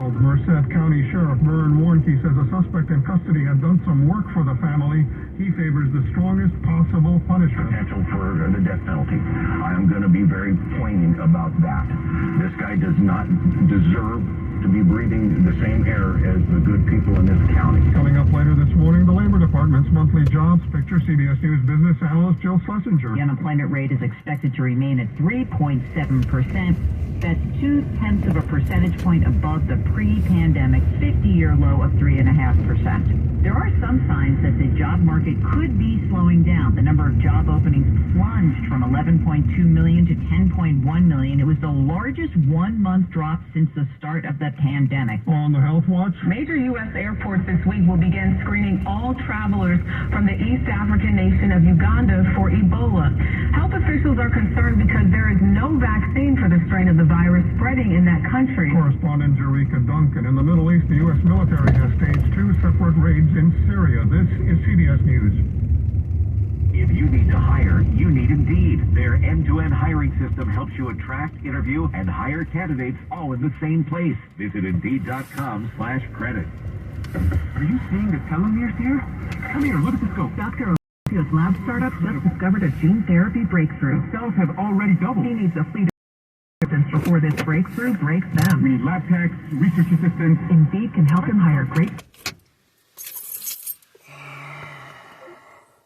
Merced County Sheriff Vern Warnke says a suspect in custody had done some work for the family. He favors the strongest possible punishment. Potential for the death penalty. I am going to be very poignant about that. This guy does not deserve to be breathing the same air as the good people in this county. Coming up later this morning, the Labor Department's monthly jobs picture. CBS News business analyst Jill Schlesinger. The unemployment rate is expected to remain at 3.7%. That's 0.2 of a percentage point above the pre-pandemic 50-year low of 3.5%. There are some signs that the job market could be slowing down. The number of job openings plunged from 11.2 million to 10.1 million. It was the largest one-month drop since the start of the pandemic. On the Health Watch, major U.S. airports this week will begin screening all travelers from the East African nation of Uganda for Ebola. Health officials are concerned because there is no vaccine for the strain of the virus spreading in that country. Correspondent Jerika Duncan. In the Middle East, the U.S. military has staged 2 separate raids in Syria. This is CBS News. If you need to hire, you need Indeed. Their end-to-end hiring system helps you attract, interview, and hire candidates all in the same place. Visit Indeed.com/credit. Are you seeing the telomeres here? Come here, look at the scope. Dr. O'Neill's lab startup just discovered a gene therapy breakthrough. The cells have already doubled. He needs a fleet of assistants before this breakthrough breaks them. We need lab techs, research assistants. Indeed can help him hire great